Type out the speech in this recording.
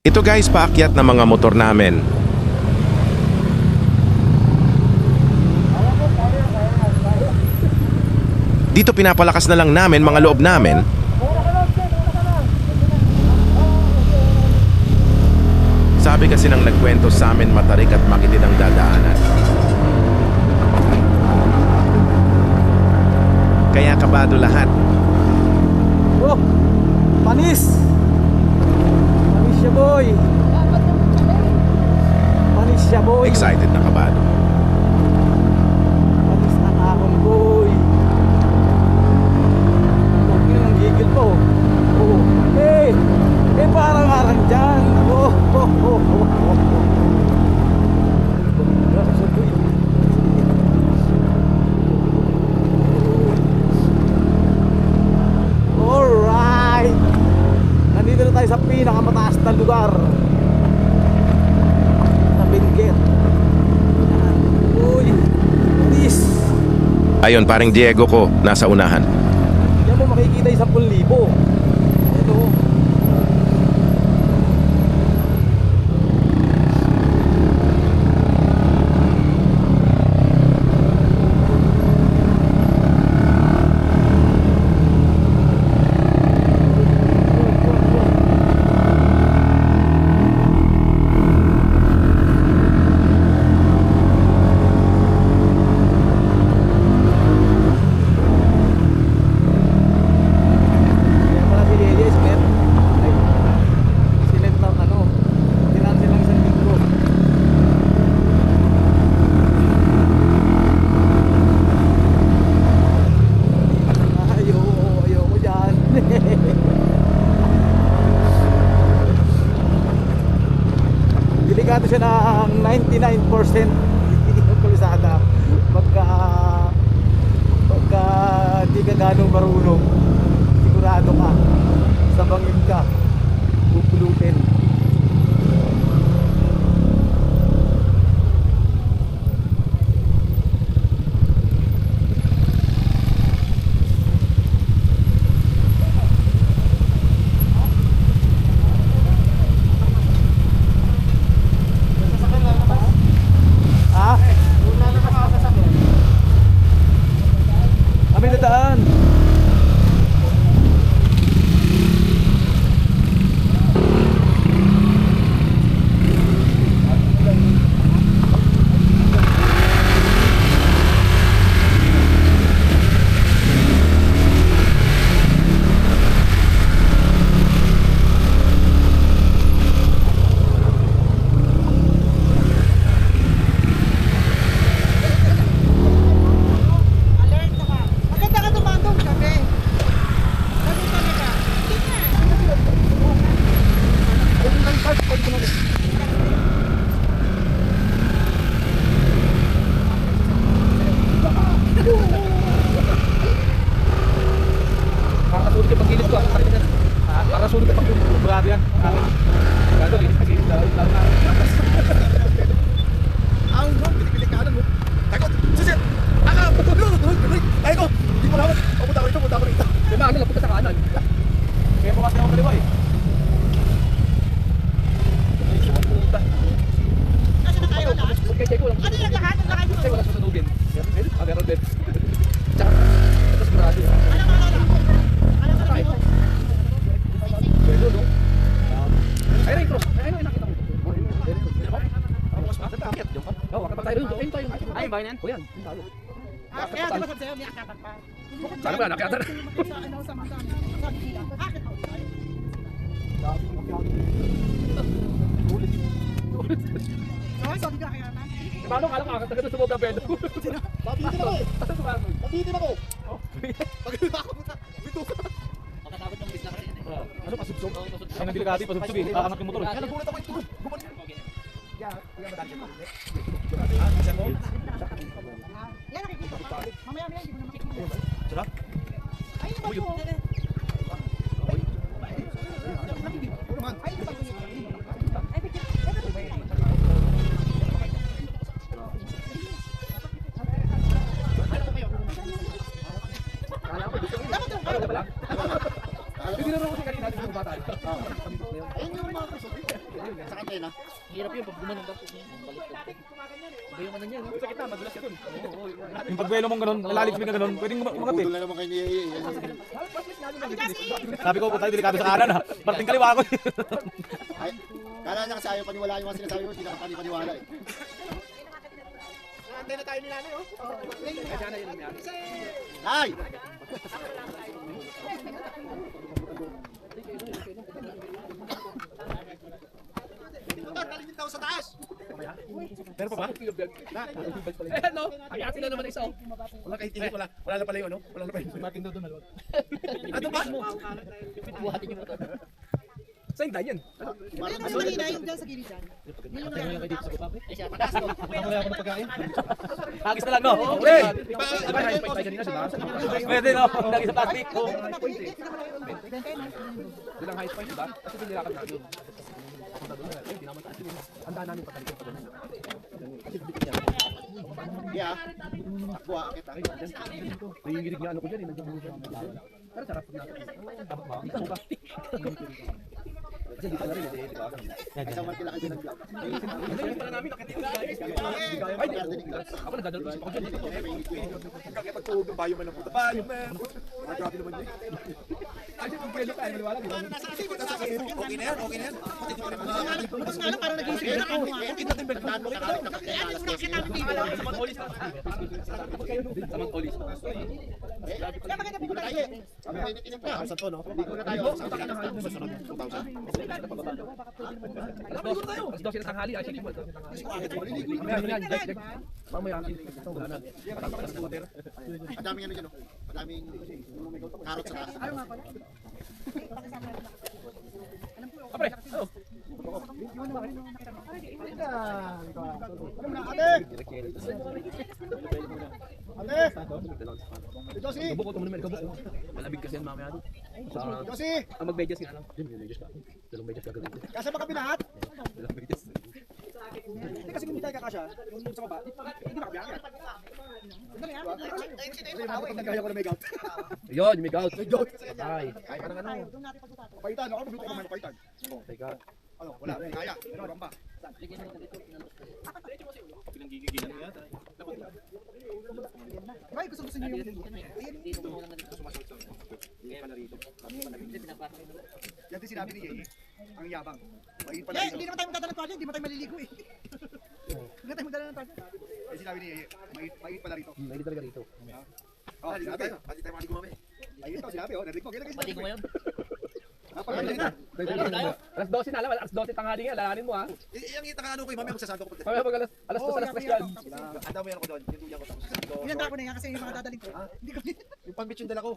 Ito guys, paakyat na mga motor namin. Dito pinapalakas na lang namin mga loob namin. Sabi kasi nang nagkwento sa amin, matarik at makitid ang dadaanan. Kaya kabado lahat. Oh, panis! Panis siya, boy! Panis siya, boy! Excited na kabado. Panis na kahon, boy! Huwag nang gigil to. Oh, eh! Eh, parang-arang dyan! Oh, oh, oh, oh, oh, oh. Alright! Nandito na tayo sa pinakamataas na lugar sa Benguet. Yan. Uy! Panis! Ayon, paring Diego ko, nasa unahan. Yan mo makikita yung 10,000. Ito. Yan pala si Lily, Smith. Ay, sinet ng ano, kinancel lang isang linggo. Ayoko dyan. Delikado siya ng 99% kulisada pagka di ka ganong marunong, sigurado ka sa bangin ka pupulutin. Ha? Kami dadaan. Alert ka ba? Maganda ka tumandong gabi. Ganun talaga. Tingnan. Makakasunod ka pag-ilis ko. Para sunod ka pag-ilis ko. Brado yan. Brado, linis pag-ilis. Ang mo, pinipilikanan mo. Takot, susit! Aka! Ay ko! Hindi mo lawan! O, punta ko rito. Diba, ano lang, punta sa kanan. Kaya bukas na ako kaliwa eh. Nasaan na tayo na? Kaya ko lang. Ano yung lahat? Ang lahat Kasi mo? wala susunugin. Meron din. Tsaka, ito sigurado. Alam mo, alam mo. Alam mo, alam mo. Pwede, no? Ay, rin, cross. Ay, nakita ko. Oo, kapag tayo doon, ayun tayo. Ay, bayan yan? O yan, yun tayo. Ah, kaya di ba sabi sa'yo, may akatan pa? Sana ba, nakakatan? Sa ano, sa mga sabi nila. Akit ako. Okay, sabi ka kaya na. Paano kala ka kakatagal sa sumobra belo? Papitin ako eh! Saan sumama? Papitin ako! Oh, Pagkita ako puta! Bito ka! ano pasubsob? Ay, nang delikado, pasubsob eh. Aangat yung motor. Kaya nagulat ako ito! Gumalit! Kaya madali mo. Yan, nakikita ka. Mamaya, hindi mo na makikita. Sarap? Ay, naman po. Oo naman! Ay, naman po. Ay, picture. Hindi na rin ako kanina, hindi mo ba tayo? Ayun yung mga presyo. Sa kantin, ha? Hirap yun pag gumanon ka. Baliktad ka. Iba yung ano niya, no? Sa kita, madulas ka dun. Yung pagbuelo mong ganun, lalalim ka ganun, pwedeng umakapit. Budol na naman kayo ni Yeye. Sabi ko, tayo delikado sa kanan ha. Parating kaliwa ko. Ay, kala niya kasi ayaw paniwala yung mga sinasabi mo, hindi na paniwala eh. Antay na tayo ni nanay, oh. Ay! Nalingin daw sa taas! Meron pa ba? Eh, no? Kaya sila naman isa, oh. Wala kahit tingin, wala na pala yung ano? Wala na pala yung Martin doon. Ano ba? Buhatin yung motor. Saan tayo yan? Ayun kasi kanina, yung dyan sa gilid dyan. Yun yung Tayo lang kayo dito sa baba. Eh, siya, mataas, no? Hagis na lang no. Okay. High five tayo kanina, di ba? Pwede no. Lagi sa plastic. Bilang high five, di ba? Kasi pinilakad natin. Ang daan namin patalikod pa doon. Yeah. Takbo ha, akit ha. Nanginginig nga ano ko dyan, nandiyan mo siya. Pero sarap na. Tapos ba? Ikaw ba? Kasi dito na rin, di ba? Isang markila kayo ng vlog. Ayun pala namin, nakatinig tayo. Ay, ako nagdadalo kasi ako dyan. Kaya pagtuhog ng bayo man ng puta. Bayo man! Grabe naman yun. Ay, kung pwede tayo maniwala, di ba? Okay na yan, okay na yan. Bukas nga lang, parang nag-iisip na ako. Okay na din, tandaan mo nakakalik na Kaya ano muna kasi namin dito. Sa Mantolis na. Sa Mantolis. Kaya maganda po tayo. Sabi ko, initinip ka. Sa to, no? Hindi ko na tayo. Alas 12 na tanghali, ay sige mo. Mamaya yan, mamaya. Wala na. Ang daming ano dyan, oh. Ang daming karot sa taas. Apre, oh. Josie! Kabuk ko naman, kabuk. Malabig kasi yan mamaya doon. Sa Josie! ang mag-medyas nga lang. Yun, may medyas ka. Dalawang medyas ka gagawin. Kasama kami lahat? Dalawang medyas. Hindi kasi kung hindi tayo kakasya, yung sa baba, hindi na kabiyakin. Kasi pag nagkaya ko na may gout. Yun, may gout. Ay, kahit parang ano. Papaitan, ako magluto ko naman papaitan. Teka. Ano, wala, kaya. Pero ano ba? Ay, gusto niyo yung... Yan din sinabi ni Yeye. Ang yabang. Mahigit pala Eh, dito. hindi naman tayo magdadala ng toalya, hindi naman tayo maliligo eh. Hindi naman tayo magdadala ng toalya. Yan sinabi ni Yeye. Mahigit pala rito. May talaga rito. Oh, sinabi. Pati tayo maligo mamaya. Ayun ito, sinabi. Oh, narinig mo. Kaya Pati ko ngayon. napakagaling na. Alas 12 na alam, alas 12 tanghali nga, lalanin mo ha. Iyang itakano ko yung mamaya magsasado ko. Mamaya pag alas 2 alas 3 yan. Ang dami yan ako doon. Yung duyan ko tapos. Pinanda ko na yan kasi yung mga dadaling ko. Hindi ko Yung pambit yung dala ko.